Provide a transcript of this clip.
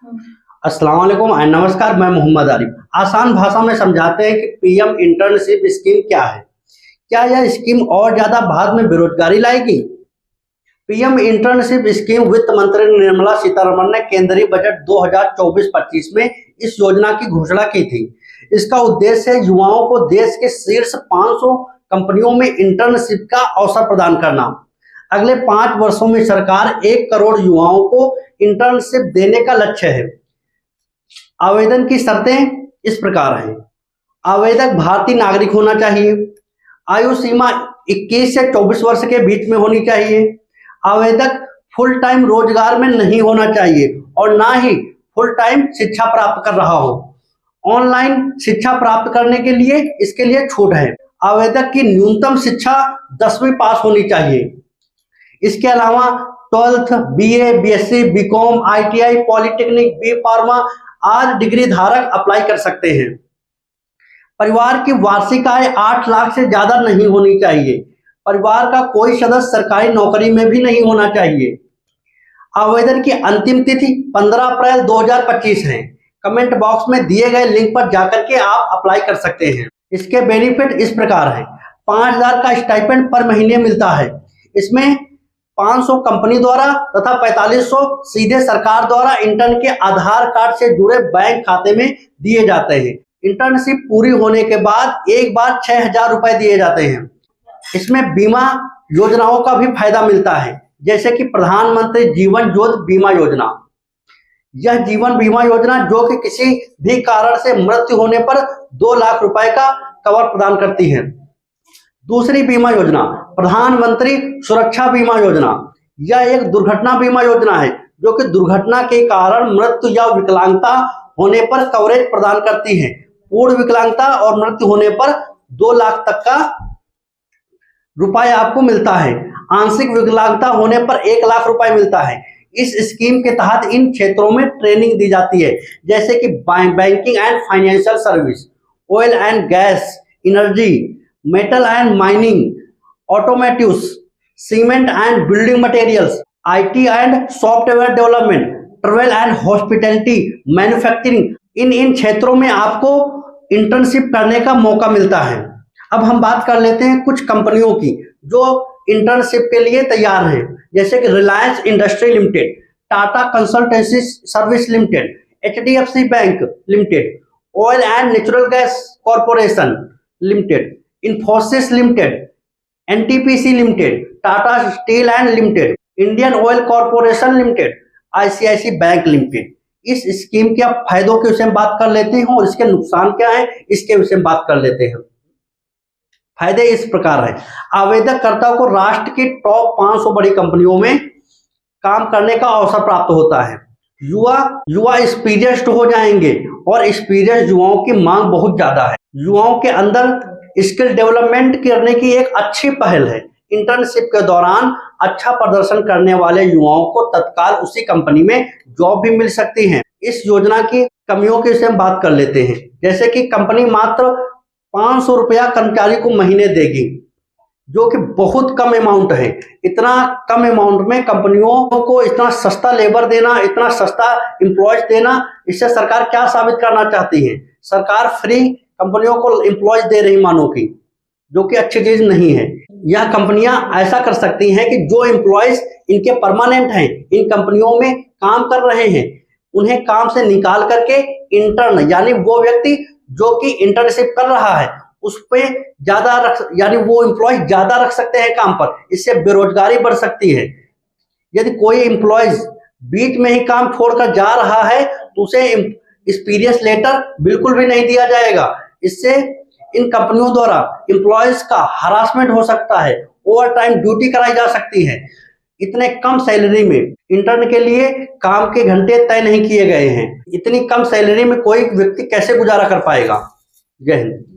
अस्सलाम वालेकुम नमस्कार। मैं मोहम्मद आरिफ। आसान भाषा में समझाते हैं कि पीएम इंटर्नशिप स्कीम क्या है। क्या यह स्कीम और ज्यादा भारत में बेरोजगारी लाएगी? पीएम इंटर्नशिप स्कीम वित्त मंत्री निर्मला सीतारमण ने केंद्रीय बजट 2024-25 में इस योजना की घोषणा की थी। इसका उद्देश्य है युवाओं को देश के शीर्ष 500 कंपनियों में इंटर्नशिप का अवसर प्रदान करना। अगले 5 वर्षों में सरकार 1 करोड़ युवाओं को इंटर्नशिप देने का लक्ष्य है। आवेदन की शर्तें इस प्रकार हैं। आवेदक भारतीय नागरिक होना चाहिए। आयु सीमा 21 से 24 वर्ष के बीच में होनी चाहिए। आवेदक फुल टाइम रोजगार में नहीं होना चाहिए और ना ही फुल टाइम शिक्षा प्राप्त कर रहा हो। ऑनलाइन शिक्षा प्राप्त करने के लिए इसके लिए छूट है। आवेदक की न्यूनतम शिक्षा 10वीं पास होनी चाहिए। इसके अलावा 12th, BA, BSc, BCom, ITI, polytechnic, B pharma आदि डिग्री धारक अप्लाई कर सकते हैं। परिवार की वार्षिक आय 8 लाख से ज्यादा नहीं होनी चाहिए। परिवार का कोई सदस्य सरकारी नौकरी में भी नहीं होना चाहिए। आवेदन की अंतिम तिथि 15 अप्रैल 2025 है। कमेंट बॉक्स में दिए गए लिंक पर जाकर के आप अप्लाई कर सकते हैं। इसके बेनिफिट इस प्रकार हैं। 5000 का स्टाइपेंड पर महीने मिलता है। इसमें 500 कंपनी द्वारा तथा 4500 सीधे सरकार द्वारा इंटर्न के आधार कार्ड से जुड़े बैंक खाते में दिए जाते हैं। इंटर्नशिप पूरी होने के बाद एक बार 6000 रुपए दिए जाते हैं। इसमें बीमा योजनाओं का भी फायदा मिलता है, जैसे कि प्रधानमंत्री जीवन ज्योति बीमा योजना। यह जीवन बीमा योजना जो कि किसी भी कारण से मृत्यु होने पर 2 लाख रुपए का कवर प्रदान करती है। दूसरी बीमा योजना प्रधानमंत्री सुरक्षा बीमा योजना। यह एक दुर्घटना बीमा योजना है जो कि दुर्घटना के कारण मृत्यु या विकलांगता होने पर कवरेज प्रदान करती है। पूर्ण विकलांगता और मृत्यु होने पर 2 लाख तक का रुपए आपको मिलता है। आंशिक विकलांगता होने पर 1 लाख रुपए मिलता है। इस स्कीम के तहत इन क्षेत्रों में ट्रेनिंग दी जाती है, जैसे कि banking and financial service, oil and gas, energy, metal and mining, automotives, cement and building materials, IT and software development, travel and hospitality, manufacturing. इन क्षेत्रों में आपको इंटर्नशिप करने का मौका मिलता है। अब हम बात कर लेते हैं कुछ कंपनियों की जो इंटर्नशिप के लिए तैयार हैं, जैसे कि Reliance Industry Limited, Tata Consultancy Service Limited, HDFC Bank Limited, Oil and Natural Gas Corporation Limited, Infosys Limited, NTPC Limited, Tata Steel and Limited, Indian Oil Corporation Limited, ICIC Bank Limited. इस स्कीम के आप फायदों के विषय में बात कर लेते हैं और इसके नुकसान क्या है इसके विषय में बात कर लेते हैं। फायदे इस प्रकार है। आवेदककर्ता को राष्ट्र की टॉप 500 बड़ी कंपनियों में काम करने का अवसर प्राप्त होता है। युवा एक्सपीरियंस्ड हो जाएंगे और एक्सपीरियंस युवाओं की मांग बहुत ज्यादा है। युवाओं के अंदर स्किल डेवलपमेंट करने की एक अच्छी पहल है। इंटर्नशिप के दौरान अच्छा प्रदर्शन करने वाले युवाओं को तत्काल उसी कंपनी में जॉब भी मिल सकती है। इस योजना की कमियों के विषय में बात कर लेते हैं, जैसे कि कंपनी मात्र 500 रुपया कर्मचारी को महीने देगी, जो कि बहुत कम अमाउंट है। इतना कम अमाउंट में कंपनियों को इतना सस्ता लेबर देना, इतना सस्ता एम्प्लॉयज देना, इससे सरकार क्या साबित करना चाहती है? सरकार फ्री कंपनियों को एम्प्लॉयज दे रही मानो की, जो कि अच्छी चीज नहीं है। यह कंपनियां ऐसा कर सकती हैं कि जो एम्प्लॉयज इनके परमानेंट हैं, इन कंपनियों में काम कर रहे हैं, उन्हें काम से निकाल करके इंटर्न यानी वो व्यक्ति जो कि इंटर्नशिप कर रहा है उस पे ज्यादा यानी वो एम्प्लॉय ज्यादा रख सकते हैं काम पर। इससे बेरोजगारी बढ़ सकती है। यदि कोई एम्प्लॉयज बीच में ही काम छोड़कर जा रहा है तो उसे एक्सपीरियंस लेटर बिल्कुल भी नहीं दिया जाएगा। इससे इन कंपनियों द्वारा एम्प्लॉयज का हरासमेंट हो सकता है, ओवर टाइम ड्यूटी कराई जा सकती है। इतने कम सैलरी में इंटर्न के लिए काम के घंटे तय नहीं किए गए हैं। इतनी कम सैलरी में कोई व्यक्ति कैसे गुजारा कर पाएगा? जय हिंद।